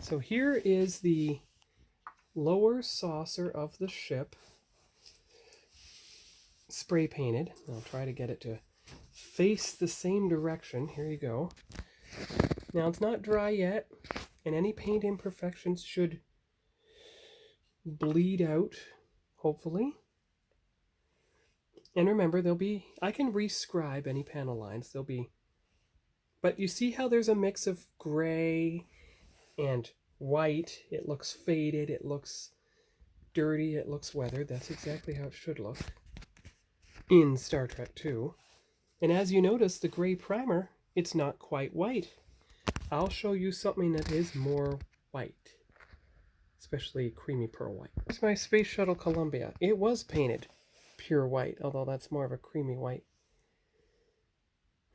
So here is the lower saucer of the ship, spray painted. I'll try to get it to face the same direction. Here you go. Now it's not dry yet, and any paint imperfections should bleed out, hopefully. And remember, I can rescribe any panel lines. But you see how there's a mix of gray and white. It looks faded, it looks dirty, it looks weathered. That's exactly how it should look in Star Trek 2. And as you notice, the gray primer, it's not quite white. I'll show you something that is more white, especially creamy pearl white. Here's my Space Shuttle Columbia. It was painted pure white, although that's more of a creamy white.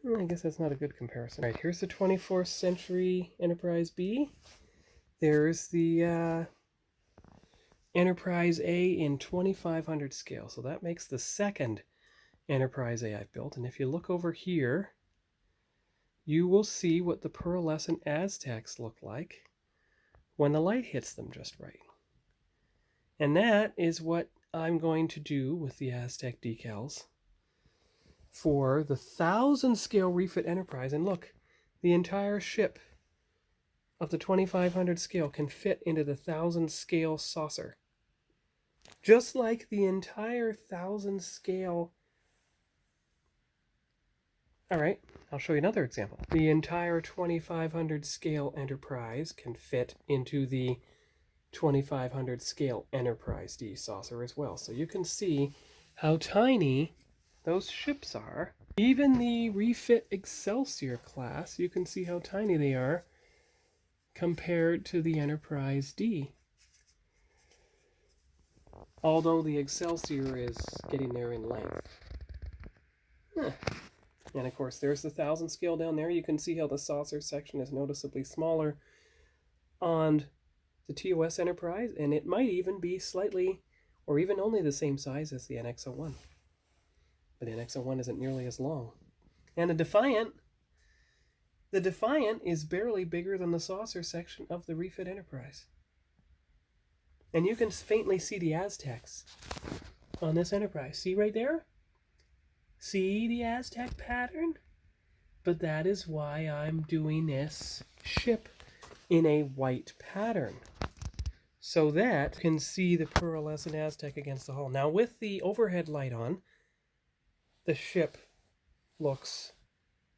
I guess that's not a good comparison. All right, here's the 24th Century Enterprise B. There's the Enterprise A in 2500 scale. So that makes the second Enterprise A I've built. And if you look over here, you will see what the pearlescent Aztecs look like when the light hits them just right. And that is what I'm going to do with the Aztec Decals for the 1000 scale refit Enterprise. And look, the entire ship of the 2500 scale can fit into the 1000 scale saucer. Just like the entire 1000 scale... Alright, I'll show you another example. The entire 2500 scale Enterprise can fit into the 2500 scale Enterprise D saucer as well. So you can see how tiny those ships are. Even the refit Excelsior class, you can see how tiny they are compared to the Enterprise D. Although the Excelsior is getting there in length. And of course, there's the 1000 scale down there. You can see how the saucer section is noticeably smaller on the TOS Enterprise, and it might even be slightly, or even only the same size as the NX-01. But the NX-01 isn't nearly as long. And the Defiant is barely bigger than the saucer section of the refit Enterprise. And you can faintly see the Aztecs on this Enterprise. See right there? See the Aztec pattern? But that is why I'm doing this ship in a white pattern, so that you can see the pearlescent Aztec against the hull. Now with the overhead light on, the ship looks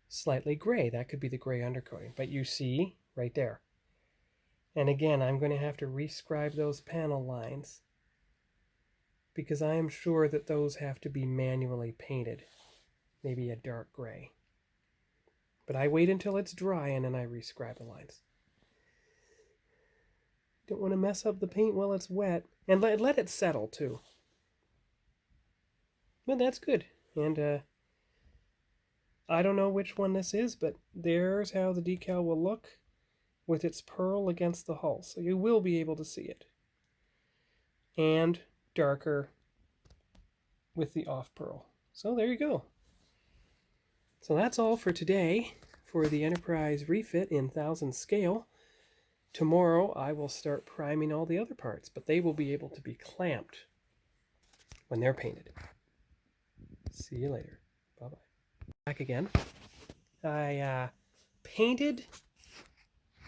slightly gray. That could be the gray undercoating, but you see right there. And again, I'm going to have to rescribe those panel lines because I am sure that those have to be manually painted, maybe a dark gray. But I wait until it's dry and then I rescribe the lines. Don't want to mess up the paint while it's wet, and let it settle too. But that's good. And I don't know which one this is, but there's how the decal will look with its pearl against the hull. So you will be able to see it. And darker with the off pearl. So there you go. So that's all for today for the Enterprise refit in 1000 scale. Tomorrow I will start priming all the other parts, but they will be able to be clamped when they're painted. See you later. Bye-bye. Back again. I painted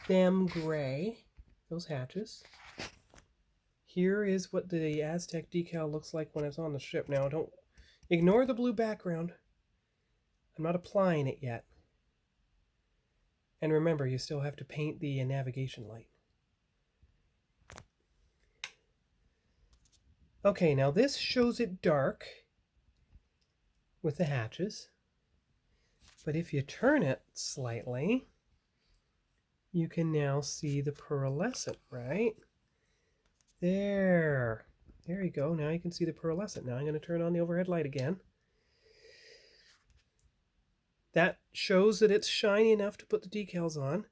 them gray, those hatches. Here is what the Aztec decal looks like when it's on the ship. Now, don't ignore the blue background. I'm not applying it yet. And remember, you still have to paint the navigation light. Okay, now this shows it dark with the hatches. But if you turn it slightly, you can now see the pearlescent, right? There you go. Now you can see the pearlescent. Now I'm going to turn on the overhead light again. That shows that it's shiny enough to put the decals on.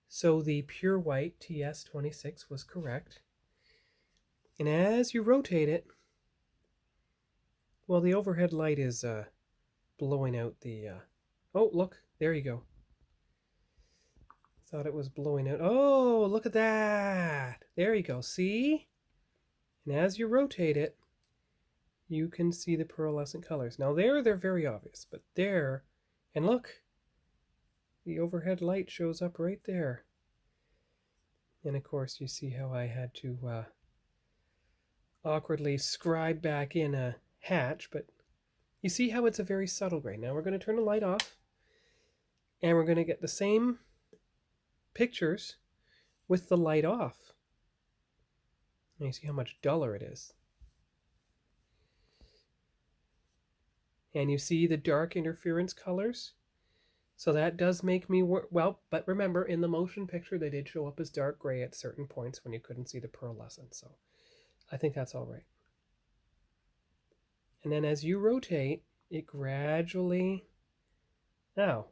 So the pure white TS26 was correct. And as you rotate it, well, the overhead light is blowing out the... oh, look, there you go. thought it was blowing out. Oh, look at that. There you go. See? And as you rotate it, you can see the pearlescent colors. Now there, they're very obvious, but there, and look, the overhead light shows up right there. And of course, you see how I had to awkwardly scribe back in a hatch, but you see how it's a very subtle gray. Now we're going to turn the light off, and we're going to get the same pictures with the light off. And you see how much duller it is. And you see the dark interference colors. So that does make me well, but remember, in the motion picture, they did show up as dark gray at certain points when you couldn't see the pearlescent. So I think that's all right. And then as you rotate, it gradually... Now,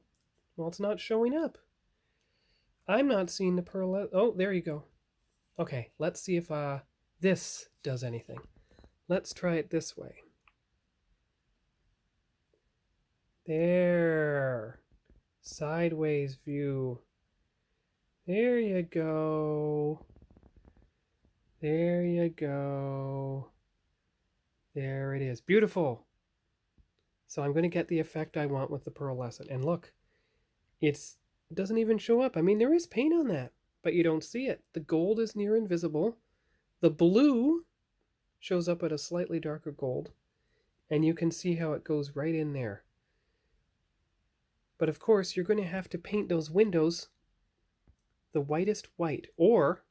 well, it's not showing up. I'm not seeing the pearlescent. Oh, there you go. Okay, let's see if this does anything. Let's try it this way. There. Sideways view. There you go. There you go. There it is. Beautiful. So I'm going to get the effect I want with the pearlescent. And look, it doesn't even show up. I mean, there is paint on that, but you don't see it. The gold is near invisible. The blue shows up at a slightly darker gold, and you can see how it goes right in there. But of course, you're going to have to paint those windows the whitest white, or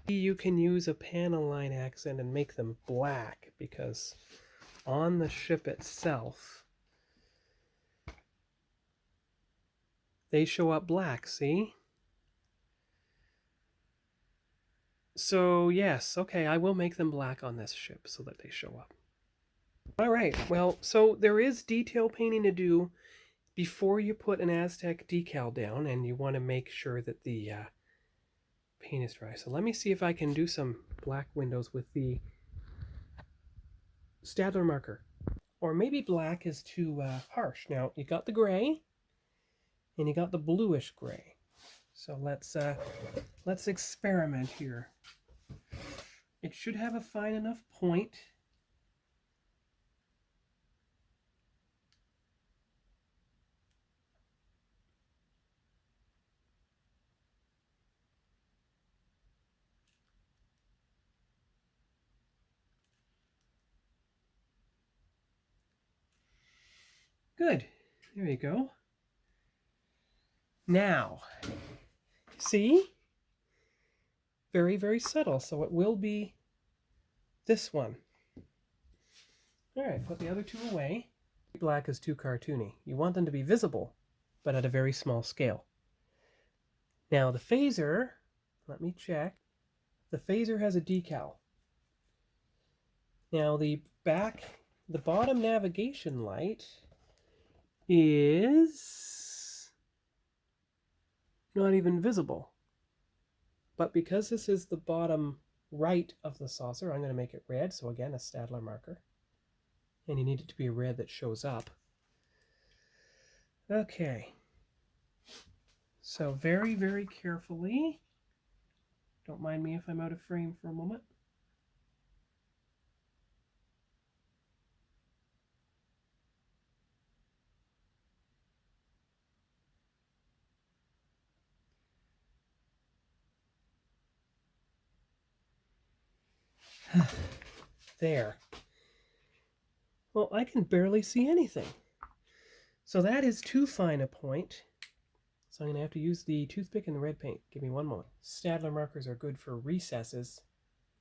you can use a panel line accent and make them black, because on the ship itself, they show up black, see? So yes, okay, I will make them black on this ship so that they show up. All right, well, so there is detail painting to do before you put an Aztec decal down, and you want to make sure that the paint is dry. So let me see if I can do some black windows with the Staedtler marker. Or maybe black is too harsh. Now, you got the gray, and you got the bluish gray. So let's experiment here. It should have a fine enough point. Good. There you go. Now, see? Very, very subtle. So it will be this one. All right, put the other two away. Black is too cartoony. You want them to be visible, but at a very small scale. Now the phaser, let me check. The phaser has a decal. Now the bottom navigation light is not even visible. But because this is the bottom right of the saucer, I'm going to make it red. So again, a Staedtler marker. And you need it to be a red that shows up. Okay. So very, very carefully. Don't mind me if I'm out of frame for a moment. There. Well, I can barely see anything. So that is too fine a point. So I'm going to have to use the toothpick and the red paint. Give me one moment. Staedtler markers are good for recesses,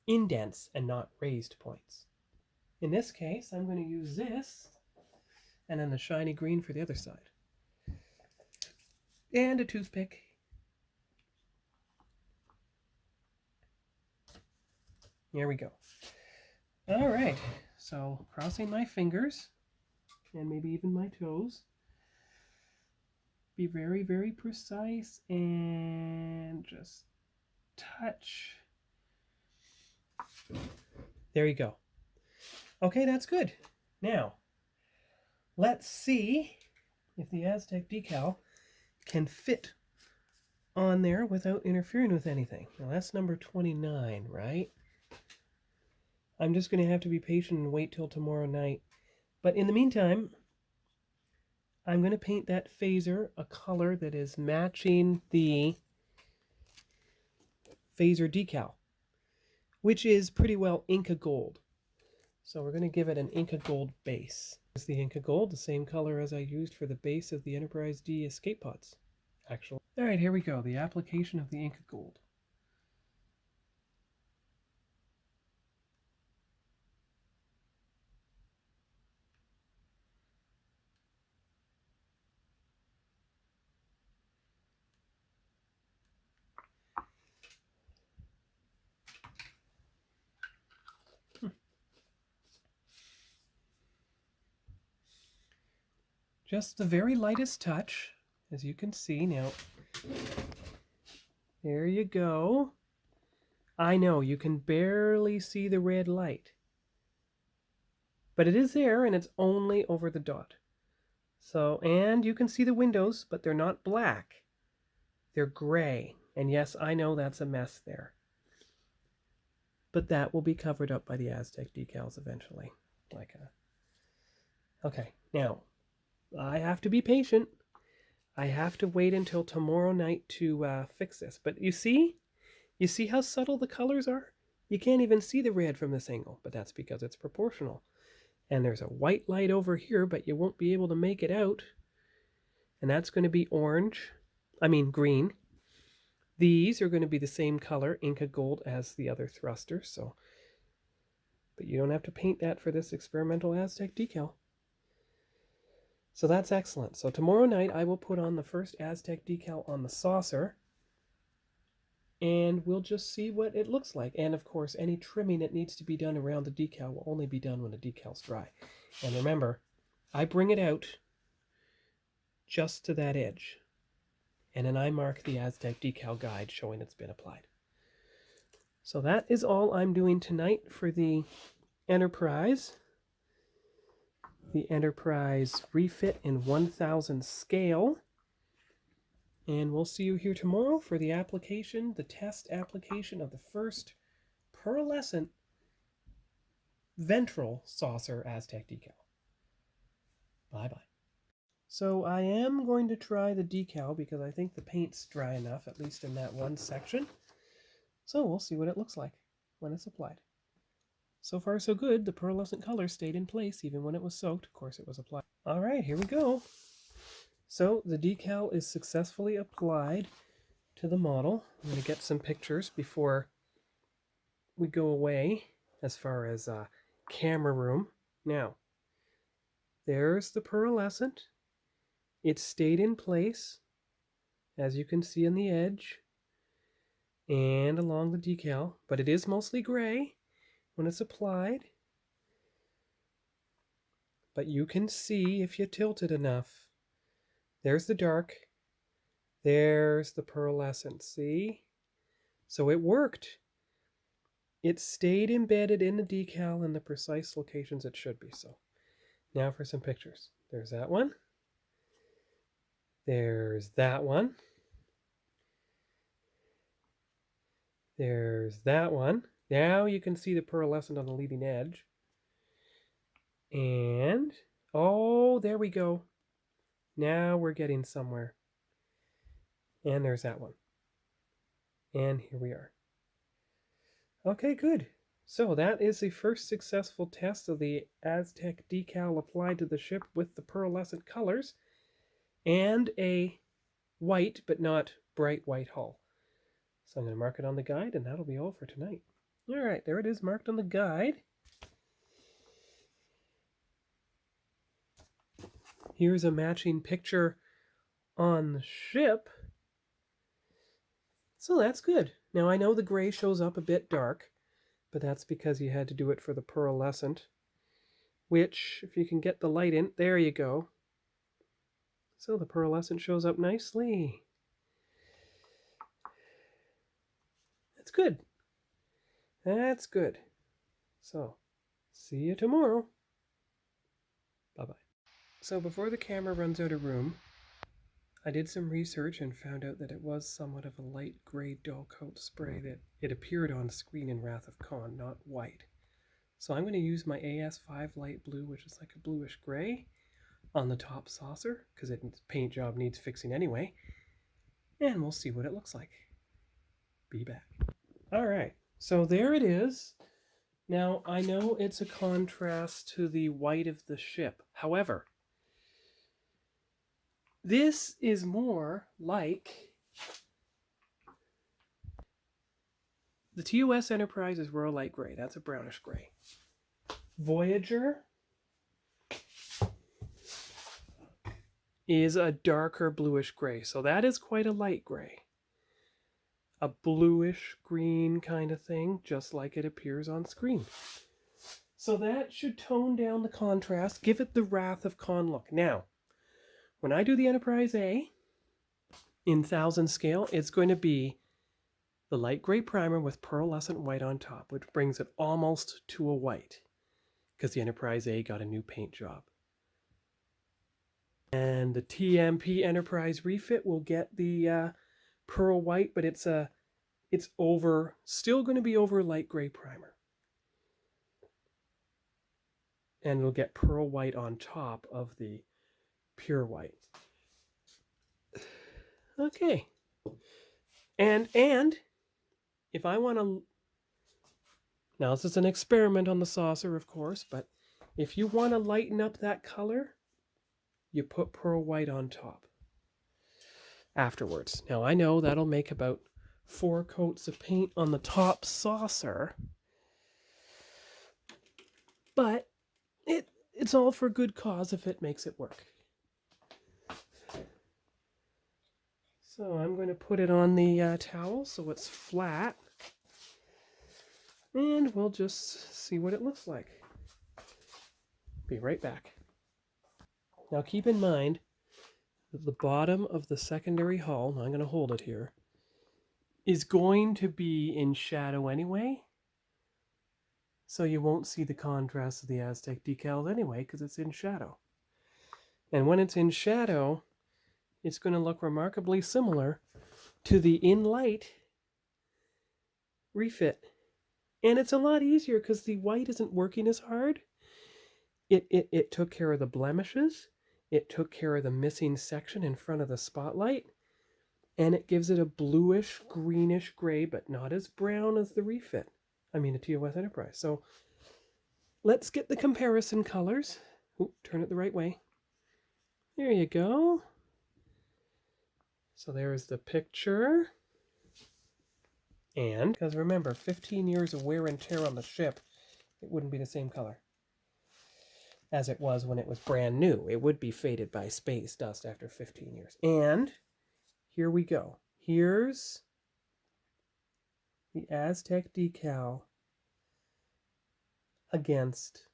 indents, and not raised points. In this case, I'm going to use this, and then the shiny green for the other side. And a toothpick. Here we go. All right, so crossing my fingers, and maybe even my toes. Be very, very precise, and just touch. There you go. Okay, that's good. Now, let's see if the Aztec Decal can fit on there without interfering with anything. Now that's number 29, right? I'm just going to have to be patient and wait till tomorrow night. But in the meantime, I'm going to paint that phaser a color that is matching the phaser decal, which is pretty well Inca Gold. So we're going to give it an Inca Gold base. It's the Inca Gold, the same color as I used for the base of the Enterprise D escape pods, actually. All right, here we go, the application of the Inca Gold. Just the very lightest touch, as you can see now. There you go. I know, you can barely see the red light. But it is there, and it's only over the dot. So, and you can see the windows, but they're not black. They're gray. And yes, I know that's a mess there. But that will be covered up by the Aztec decals eventually. Okay, now, I have to be patient. I have to wait until tomorrow night to fix this. But you see how subtle the colors are? You can't even see the red from this angle, but that's because it's proportional. And there's a white light over here, but you won't be able to make it out. And that's going to be green. These are going to be the same color, Inca Gold, as the other thruster. But you don't have to paint that for this experimental Aztec decal. So that's excellent. So tomorrow night I will put on the first Aztec decal on the saucer, and we'll just see what it looks like. And of course, any trimming that needs to be done around the decal will only be done when the decal's dry. And remember, I bring it out just to that edge, and then I mark the Aztec decal guide showing it's been applied. So that is all I'm doing tonight for the Enterprise. The Enterprise refit in 1000 scale. And we'll see you here tomorrow for the application, the test application of the first pearlescent ventral saucer Aztec decal. Bye-bye. So I am going to try the decal because I think the paint's dry enough, at least in that one section. So we'll see what it looks like when it's applied. So far so good. The pearlescent color stayed in place even when it was soaked. Of course it was applied. All right, here we go. So the decal is successfully applied to the model. I'm going to get some pictures before we go away as far as camera room. Now, there's the pearlescent. It stayed in place, as you can see on the edge and along the decal, but it is mostly gray when it's applied. But you can see if you tilt it enough. There's the dark. There's the pearlescent. See? So it worked. It stayed embedded in the decal in the precise locations it should be. So now for some pictures. There's that one. There's that one. There's that one. Now you can see the pearlescent on the leading edge. And, oh, there we go. Now we're getting somewhere. And there's that one. And here we are. Okay, good. So that is the first successful test of the Aztec decal applied to the ship with the pearlescent colors and a white but not bright white hull. So I'm going to mark it on the guide, and that'll be all for tonight. All right, there it is marked on the guide. Here's a matching picture on the ship. So that's good. Now I know the gray shows up a bit dark, but that's because you had to do it for the pearlescent, which, if you can get the light in, there you go. So the pearlescent shows up nicely. That's good. That's good. So, see you tomorrow. Bye-bye. So before the camera runs out of room, I did some research and found out that it was somewhat of a light gray dull coat spray that it appeared on screen in Wrath of Khan, not white. So I'm going to use my AS5 light blue, which is like a bluish gray, on the top saucer, because its paint job needs fixing anyway. And we'll see what it looks like. Be back. Alright, so there it is. Now, I know it's a contrast to the white of the ship. However, this is more like the TOS Enterprise is Royal Light Gray. That's a brownish gray. Voyager is a darker bluish gray. So that is quite a light gray. A bluish green kind of thing, just like it appears on screen. So that should tone down the contrast, give it the Wrath of Khan look. Now, when I do the Enterprise A in 1000 scale, it's going to be the light gray primer with pearlescent white on top, which brings it almost to a white, because the Enterprise A got a new paint job. And the TMP Enterprise refit will get the pearl white, but it's still going to be over light gray primer. And it'll get pearl white on top of the pure white. Okay. And if I want to, now this is an experiment on the saucer, of course, but if you want to lighten up that color, you put pearl white on top afterwards. Now I know that'll make about 4 coats of paint on the top saucer, but it's all for good cause if it makes it work. So I'm going to put it on the towel so it's flat, and we'll just see what it looks like. Be right back. Now keep in mind that the bottom of the secondary hull, I'm going to hold it here, is going to be in shadow anyway, so you won't see the contrast of the Aztec Decals anyway because it's in shadow. And when it's in shadow, it's going to look remarkably similar to the in light refit. And it's a lot easier because the white isn't working as hard. It took care of the blemishes. It took care of the missing section in front of the spotlight. And it gives it a bluish, greenish gray, but not as brown as the refit. I mean, a TOS Enterprise. So let's get the comparison colors. Ooh, turn it the right way. There you go. So there's the picture. And, because remember, 15 years of wear and tear on the ship, it wouldn't be the same color as it was when it was brand new. It would be faded by space dust after 15 years. And here we go. Here's the Aztec Decal against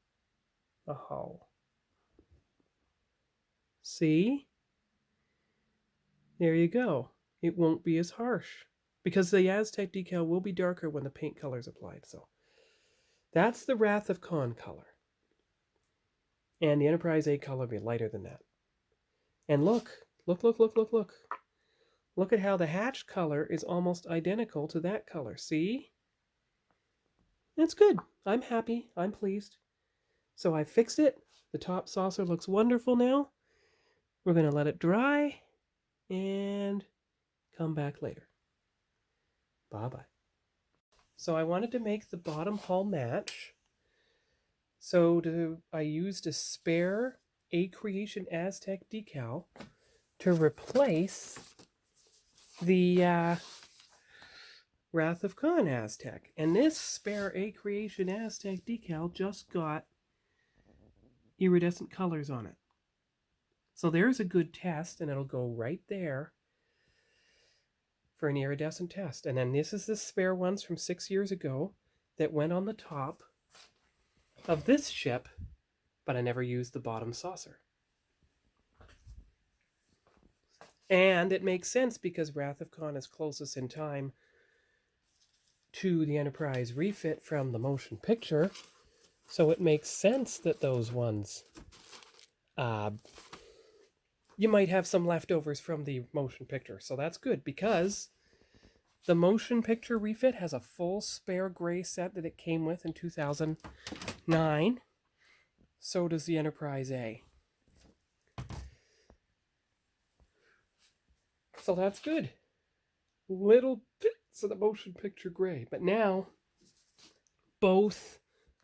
the hull. See? There you go. It won't be as harsh because the Aztec Decal will be darker when the paint color is applied. So that's the Wrath of Khan color. And the Enterprise A color will be lighter than that. And look. Look at how the hatch color is almost identical to that color. See? That's good. I'm happy. I'm pleased. So I fixed it. The top saucer looks wonderful now. We're going to let it dry and come back later. Bye-bye. So I wanted to make the bottom hull match. So I used a spare A Creation Aztec Decal to replace the Wrath of Khan Aztec. And this spare A Creation Aztec Decal just got iridescent colors on it. So there's a good test, and it'll go right there for an iridescent test. And then this is the spare ones from 6 years ago that went on the top of this ship, but I never used the bottom saucer. And it makes sense because Wrath of Khan is closest in time to the Enterprise refit from the motion picture. So it makes sense that those ones you might have some leftovers from the motion picture. So that's good because the motion picture refit has a full spare gray set that it came with in 2009. So does the Enterprise A. So that's good. Little bits of the motion picture gray. But now, both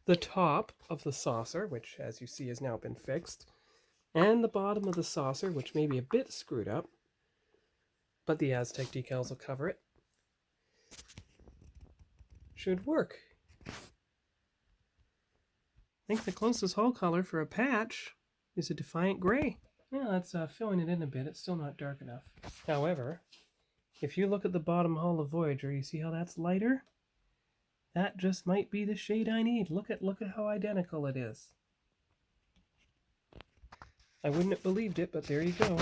the top of the saucer, which as you see has now been fixed, and the bottom of the saucer, which may be a bit screwed up, but the Aztec decals will cover it, should work. I think the closest hull color for a patch is a Defiant Gray. Yeah, that's filling it in a bit. It's still not dark enough. However, if you look at the bottom hull of Voyager, you see how that's lighter? That just might be the shade I need. Look at how identical it is. I wouldn't have believed it, but there you go.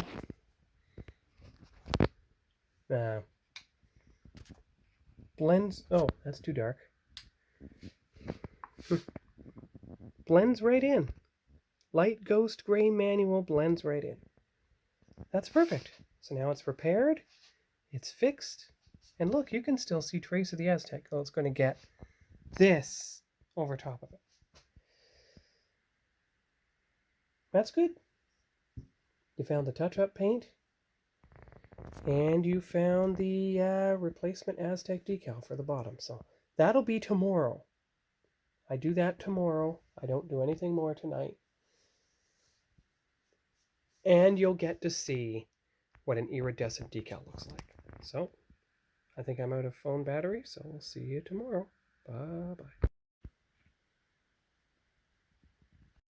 Blends. Oh, that's too dark. Blends right in. Light Ghost Gray Manual blends right in. That's perfect. So now it's repaired, it's fixed, and look, you can still see trace of the Aztec. Oh, it's going to get this over top of it. That's good. You found the touch-up paint, and you found the replacement Aztec decal for the bottom. So that'll be tomorrow. I do that tomorrow. I don't do anything more tonight. And you'll get to see what an iridescent decal looks like. So I think I'm out of phone battery, so we'll see you tomorrow. Bye-bye.